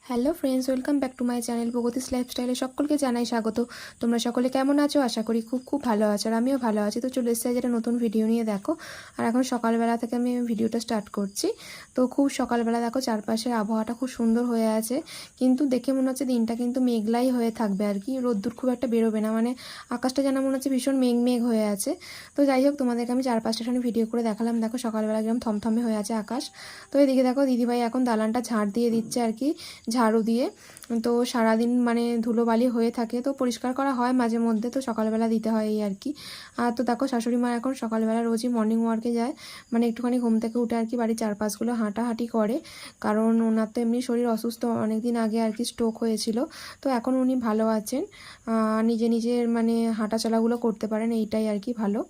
Hello friends, welcome back to my channel Pragati's লাইফস্টাইলে সকলকে জানাই স্বাগত। তোমরা সকলে কেমন আছো? আশা করি খুব খুব ভালো আছো, আর আমিও ভালো আছি। তো চলে এসেছি যেটা নতুন ভিডিও নিয়ে। দেখো, আর এখন সকালবেলা থেকে আমি ভিডিওটা স্টার্ট করছি। তো খুব সকালবেলা দেখো, চারপাশের আবহাওয়াটা খুব সুন্দর হয়ে আছে, কিন্তু দেখে মনে হচ্ছে দিনটা কিন্তু মেঘলাই হয়ে থাকবে আর কি। রোদ্দুর খুব একটা বেরোবে না, মানে আকাশটা যেন মনে হচ্ছে ভীষণ মেঘ মেঘ হয়ে আছে। তো যাই হোক, তোমাদেরকে আমি চারপাশটা ভিডিও করে দেখালাম। দেখো সকালবেলা একদম থমথমে হয়ে আছে আকাশ। তো এদিকে দেখো, দিদিভাই এখন দালানটা ঝাড় দিয়ে দিচ্ছে আর কি, ঝাড়ু দিয়ে। তো সারাদিন মানে ধুলোবালি হয়ে থাকে, তো পরিষ্কার করা হয় মাঝে মধ্যে, তো সকালবেলা দিতে হয় এই আর কি। আর তো দেখো, শাশুড়ি মা এখন সকালবেলা রোজই মর্নিং ওয়ার্কে যায়, মানে একটুখানি ঘুম থেকে উঠে আর কি বাড়ির চারপাশগুলো হাঁটাহাঁটি করে। কারণ ওনার তো এমনি শরীর অসুস্থ, অনেক দিন আগে আর কি স্ট্রোক হয়েছিল। তো এখন উনি ভালো আছেন, নিজে নিজের মানে হাঁটা চলাগুলো করতে পারেন, এইটাই আর কি ভালো।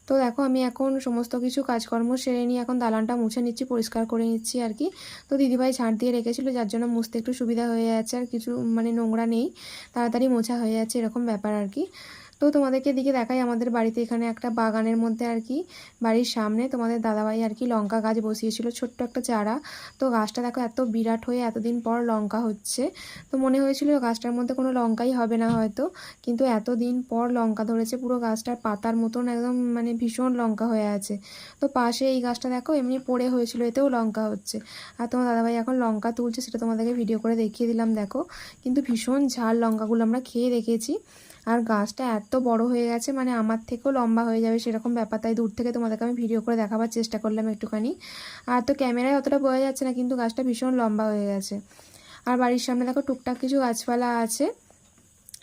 তো দেখো, আমি এখন সমস্ত কিছু কাজকর্ম সেরে নিয়ে এখন দালানটা মুছে নিচ্ছি, পরিষ্কার করে নিচ্ছি আর কি। তো দিদিভাই ঝাড় দিয়ে রেখেছিল, যার জন্য মুছতে একটু সুবিধা হয়ে যাচ্ছে, আর কিছু মানে নোংরা নেই, তাড়াতাড়ি মোছা হয়ে যাচ্ছে, এরকম ব্যাপার আর কি। তো তোমাদেরকে এদিকে দেখাই, আমাদের বাড়িতে এখানে একটা বাগানের মধ্যে আর কি, বাড়ির সামনে তোমাদের দাদাভাই আর কি লঙ্কা গাছ বসিয়েছিল, ছোট্ট একটা চারা। তো গাছটা দেখো এত বিরাট হয়ে এতদিন পর লঙ্কা হচ্ছে। তো মনে হয়েছিল গাছটার মধ্যে কোনো লঙ্কাই হবে না হয়তো, কিন্তু এতদিন পর লঙ্কা ধরেছে, পুরো গাছটার পাতার মতন একদম মানে ভীষণ লঙ্কা হয়ে আছে। তো পাশে এই গাছটা দেখো এমনি পড়ে হয়েছিল, এতেও লঙ্কা হচ্ছে। আর তোমার দাদাভাই এখন লঙ্কা তুলছে, সেটা তোমাদেরকে ভিডিও করে দেখিয়ে দিলাম। দেখো, কিন্তু ভীষণ ঝাল লঙ্কাগুলো আমরা খেয়ে দেখেছি। আর গাছটা এত বড় হয়ে গেছে, মানে আমার থেকেও লম্বা হয়ে যাবে সেরকম ব্যাপার, তাই দূর থেকে তোমাদেরকে আমি ভিডিও করে দেখাবার চেষ্টা করলাম একটুখানি। আর তো ক্যামেরায় অতটা বোঝা যাচ্ছে না, কিন্তু গাছটা ভীষণ লম্বা হয়ে গেছে। আর বাড়ির সামনে দেখো টুকটাক কিছু গাছপালা আছে।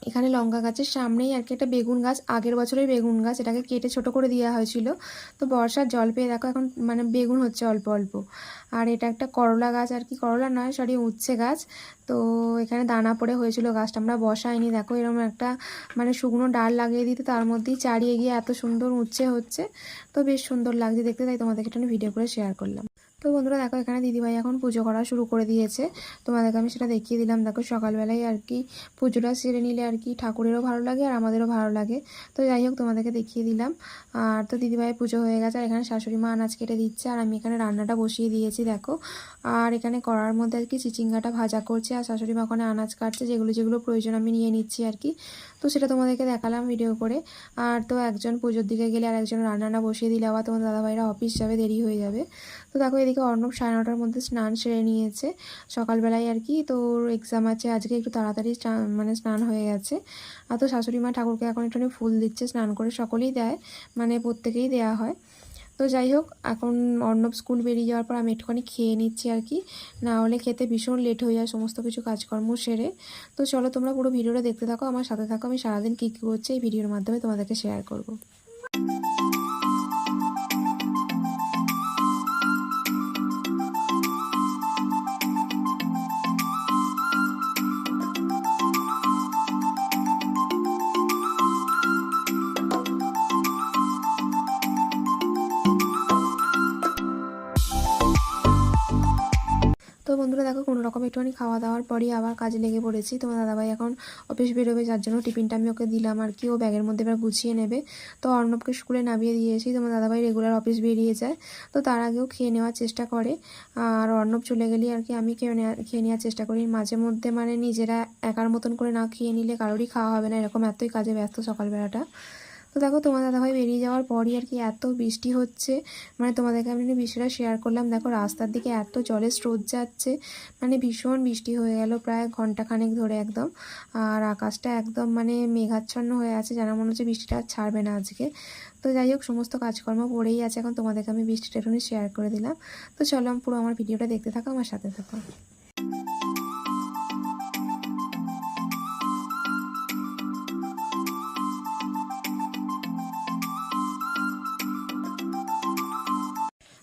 এখানে লঙ্কা গাছের সামনেই আর কি একটা বেগুন গাছ, আগের বছরের বেগুন গাছ, এটাকে কেটে ছোট করে দেওয়া হয়েছিল। তো বর্ষার জল পেয়ে দেখো এখন মানে বেগুন হচ্ছে অল্প অল্প। আর এটা একটা করলা গাছ আর কি, করলা নয় সরি, উচ্ছে গাছ। তো এখানে দানা পড়ে হয়েছিল, গাছটা আমরা বসাইনি। দেখো এরকম একটা মানে শুকনো ডাল লাগিয়ে দিতে, তার মধ্যেই চারিয়ে গিয়ে এত সুন্দর উচ্ছে হচ্ছে। তো বেশ সুন্দর লাগছে দেখতে, তাই তোমাদেরকে একটা ভিডিও করে শেয়ার করলাম। তো বন্ধুরা দেখো, এখানে দিদিভাই এখন পুজো করা শুরু করে দিয়েছে, তোমাদেরকে আমি সেটা দেখিয়ে দিলাম। দেখো সকালবেলায় আর কি পুজোটা সেরে নিলে আর কি ঠাকুরেরও ভালো লাগে আর আমাদেরও ভালো লাগে। তো যাই হোক, তোমাদেরকে দেখিয়ে দিলাম। আর তো দিদিভাই পুজো হয়ে গেছে, আর এখানে শাশুড়ি মা আনাজ কেটে দিচ্ছে, আর আমি এখানে রান্নাটা বসিয়ে দিয়েছি দেখো। আর এখানে কড়ার মধ্যে আর কি চিচিঙ্গাটা ভাজা করছে, আর শাশুড়ি মা ওখানে আনাজ কাটছে, যেগুলো যেগুলো প্রয়োজন আমি নিয়ে নিচ্ছি আর কি। তো সেটা তোমাদেরকে দেখালাম ভিডিও করে। আর তো একজন পুজোর দিকে গেলে আর একজন রান্নাটা বসিয়ে দিলে আবার তোমার দাদাভাইরা অফিস যাবে, দেরি হয়ে যাবে। তো দেখো এদিকে অর্ণব 9:30টার মধ্যে স্নান সেরে নিয়েছে সকালবেলায় আর কি। তো এক্সাম আছে আজকে, একটু তাড়াতাড়ি মানে স্নান হয়ে গেছে। আর তো শাশুড়ি মা ঠাকুরকে এখন একটু ফুল দিচ্ছে, স্নান করে সকলেই দেয়, মানে প্রত্যেকেই দেয়া হয়। তো যাই হোক, এখন অর্ণব স্কুল বেরিয়ে যাওয়ার পর আমি একটুখানি খেয়ে নিচ্ছি আর কি, না হলে খেতে ভীষণ লেট হয়ে যায় সমস্ত কিছু কাজকর্ম সেরে। তো চলো তোমরা পুরো ভিডিওটা দেখতে থাকো, আমার সাথে থাকো, আমি সারাদিন কী কী করছি এই ভিডিওর মাধ্যমে তোমাদেরকে শেয়ার করবো। তো বন্ধুরা দেখো, কোনো রকম একটুখানি খাওয়া দাওয়ার পরই আবার কাজে লেগে পড়েছি। তোমার দাদাভাই এখন অফিস বেরোবে, যার জন্য টিফিনটা আমি ওকে দিলাম আর কি, ও ব্যাগের মধ্যে এবার গুছিয়ে নেবে। তো অর্ণবকে স্কুলে নামিয়ে দিয়েছি, তোমার দাদাভাই রেগুলার অফিস বেরিয়ে যায়, তো তার আগেও খেয়ে নেওয়ার চেষ্টা করে। আর অর্ণব চলে গেলে আর কি আমি খেয়ে নেওয়ার চেষ্টা করি মাঝে মধ্যে, মানে নিজেরা একার মতন করে না খেয়ে নিলে কারোরই খাওয়া হবে না, এরকম এতই কাজে ব্যস্ত সকালবেলাটা। তো দেখো, তোমার দাদাভাই বেরিয়ে যাওয়ার পরই আর কি এত বৃষ্টি হচ্ছে, মানে তোমাদেরকে আমি বৃষ্টিটা শেয়ার করলাম। দেখো রাস্তার দিকে এত জলের স্রোত যাচ্ছে, মানে ভীষণ বৃষ্টি হয়ে গেল প্রায় ঘন্টাখানেক ধরে একদম। আর আকাশটা একদম মানে মেঘাচ্ছন্ন হয়ে আছে, যেন মনে হচ্ছে বৃষ্টিটা আর ছাড়বে না আজকে। তো যাই হোক, সমস্ত কাজকর্ম পড়েই আছে, এখন তোমাদেরকে আমি বৃষ্টিটা একটু শেয়ার করে দিলাম। তো চলো পুরো আমার ভিডিওটা দেখতে থাকো, আমার সাথে থাকো।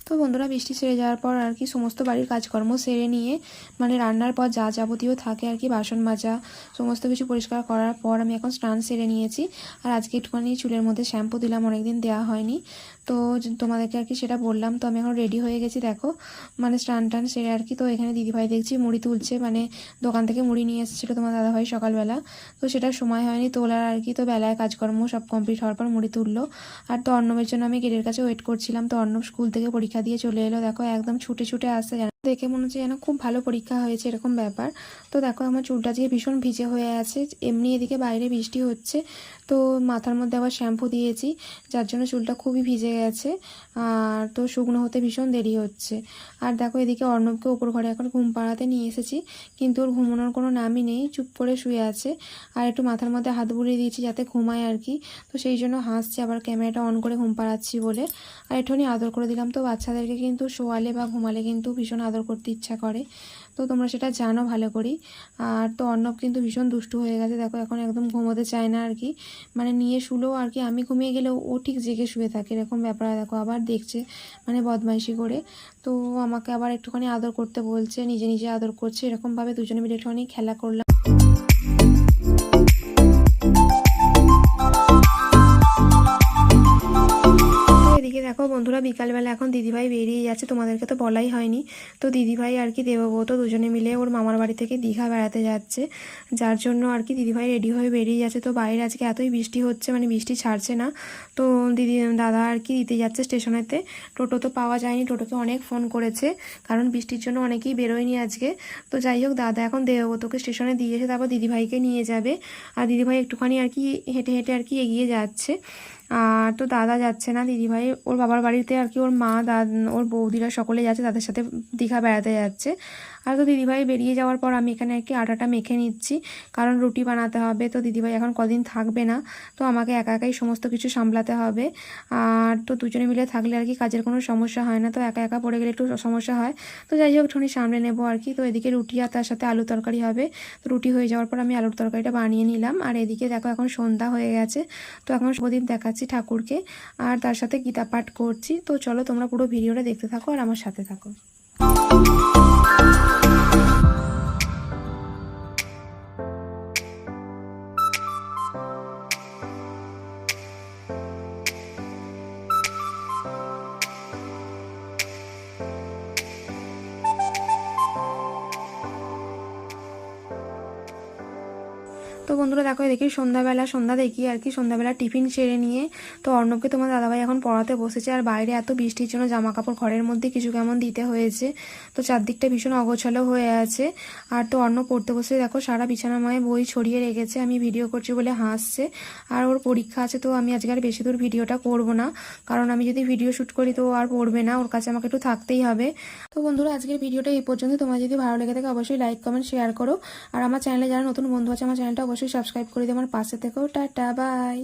তো বন্ধুরা, বৃষ্টি সেরে যাওয়ার পর আর কি সমস্ত বাড়ির কাজকর্ম সেরে নিয়ে, মানে রান্নার পর যা যাবতীয় থাকে আর কি, বাসন মাজা সমস্ত কিছু পরিষ্কার করার পর আমি এখন স্নান সেরে নিয়েছি। আর আজকে একটুখানি চুলের মধ্যে শ্যাম্পু দিলাম, অনেকদিন দেওয়া হয়নি। তো তোমাদেরকে আর কি সেটা বললাম। তো আমি এখন রেডি হয়ে গেছি দেখো, মানে স্নান টান সেরে আর কি। তো এখানে দিদিভাই দেখছি মুড়ি তুলছে, মানে দোকান থেকে মুড়ি নিয়ে এসেছিলো তোমার দাদাভাই সকালবেলা, তো সেটার সময় হয়নি তোলার আর কি। তো বেলায় কাজকর্ম সব কমপ্লিট হওয়ার পর মুড়ি তুললো। আর তো অর্ণবের জন্য আমি গেটের কাছে ওয়েট করছিলাম। তো অর্ণব স্কুল থেকে পরীক্ষা দিয়ে চলে এলো, দেখো একদম ছুটে ছুটে আসছে। দেখে মনে হচ্ছে যেন খুব ভালো পরীক্ষা হয়েছে এরকম ব্যাপার। তো দেখো আমার চুলটা আজকে ভীষণ ভিজে হয়ে আছে, এমনি এদিকে বাইরে বৃষ্টি হচ্ছে, তো মাথার মধ্যে আবার শ্যাম্পু দিয়েছি যার জন্য চুলটা খুবই ভিজে গেছে। আর তো শুকনো হতে ভীষণ দেরি হচ্ছে। আর দেখো এদিকে অর্ণবকে ওপর ঘরে এখন ঘুম পাড়াতে নিয়ে এসেছি, কিন্তু ওর ঘুমানোর কোনো নামই নেই, চুপ করে শুয়ে আছে। আর একটু মাথার মধ্যে হাত বুলিয়ে দিয়েছি যাতে ঘুমায় আর কি, তো সেই জন্য হাসছে আবার ক্যামেরাটা অন করে ঘুম পাড়াচ্ছি বলে। আর একটুখানি আদর করে দিলাম, তো বাচ্চাদেরকে কিন্তু শোয়ালে বা ঘুমালে কিন্তু ভীষণ আদর করতে ইচ্ছা করে, তো তোমরা সেটা জানো ভালো করেই। আর তো অর্ণব কিন্তু ভীষণ দুষ্টু হয়ে গেছে, দেখো এখন একদম ঘুমোতে চায় না আর কি, মানে নিয়ে শুলেও আর কি আমি ঘুমিয়ে গেলেও ও ঠিক জেগে শুয়ে থাকে এরকম ব্যাপার। দেখো আবার দেখছে মানে বদমাইশি করে, তো আমাকে আবার একটুখানি আদর করতে বলছে, নিজে নিজে আদর করছে, এরকমভাবে দুজনে মিলে একটুখানি খেলা করলাম। এদিকে দেখো বন্ধুরা বিকালবেলা এখন দিদিভাই বেরিয়ে যাচ্ছে, তোমাদেরকে তো বলাই হয়নি। তো দিদিভাই আর কি দেবব্রত দুজনে মিলে ওর মামার বাড়ি থেকে দীঘা বেড়াতে যাচ্ছে, যার জন্য আর কি দিদিভাই রেডি হয়ে বেরিয়ে যাচ্ছে। তো বাইরে আজকে এতই বৃষ্টি হচ্ছে, মানে বৃষ্টি ছাড়ছে না, তো দাদা আর কি দিতে যাচ্ছে স্টেশনেতে। টোটো তো পাওয়া যায়নি, টোটোকে অনেক ফোন করেছে, কারণ বৃষ্টির জন্য অনেকেই বেরোয়নি আজকে। তো যাই হোক দাদা এখন দেবব্রতকে স্টেশনে দিয়ে এসে তারপর দিদিভাইকে নিয়ে যাবে। আর দিদিভাই একটুখানি আর কি হেঁটে হেঁটে আর কি এগিয়ে যাচ্ছে। আর তো দাদা যাচ্ছে না, দিদিভাই ওর বাবার বাড়িতে আর কি ওর মা ওর বৌদিরা সকলে যাচ্ছে, তাদের সাথে দীঘা বেড়াতে যাচ্ছে। আর তো দিদিভাই বেরিয়ে যাওয়ার পর আমি এখানে আর কি আটাটা মেখে নিচ্ছি, কারণ রুটি বানাতে হবে। তো দিদিভাই এখন কদিন থাকবে না, তো আমাকে একা একাই সমস্ত কিছু সামলাতে হবে। আর তো দুজনে মিলে থাকলে আর কি কাজের কোনো সমস্যা হয় না, তো একা একা পড়ে গেলে একটু সমস্যা হয়। তো যাই হোক একটুখানি সামলে নেবো আর কি। তো এদিকে রুটি আর তার সাথে আলু তরকারি হবে, তো রুটি হয়ে যাওয়ার পর আমি আলুর তরকারিটা বানিয়ে নিলাম। আর এদিকে দেখো এখন সন্ধ্যা হয়ে গেছে, তো এখন প্রদীপ দেখাচ্ছি ঠাকুরকে, আর তার সাথে গীতা পাঠ করছি। তো চলো তোমরা পুরো ভিডিওটা দেখতে থাকো আর আমার সাথে থাকো। তো বন্ধুরা দেখো দেখি সন্ধ্যা দেখি আর কি, সন্ধ্যাবেলা টিফিন সেরে নিয়ে তো অর্ণবকে তোমার দাদাভাই এখন পড়াতে বসেছে। আর বাইরে এত বৃষ্টির জন্য জামা কাপড় ঘরের মধ্যে কিছু কেমন দিতে হয়েছে, তো চারদিকটা ভীষণ অগোছালো হয়ে আছে। আর তো অর্ণব পড়তে বসে দেখো সারা বিছানাময় বই ছড়িয়ে রেখেছে, আমি ভিডিও করছি বলে হাসছে। আর ওর পরীক্ষা আছে, তো আমি আজকে আর বেশি দূর ভিডিওটা করব না, কারণ আমি যদি ভিডিও শ্যুট করি তো আর পড়বে না, ওর কাছে আমাকে একটু থাকতেই হবে। তো বন্ধুরা আজকের ভিডিওটা এই পর্যন্ত, তোমার যদি ভালো লেগে থাকে অবশ্যই লাইক কমেন্ট শেয়ার করো। আর আমার চ্যানেলে যারা নতুন বন্ধু আছে আমার চ্যানেলটা অবশ্যই সাবস্ক্রাইব করে দিও, আমার পাশে থেকেও। Tata bye.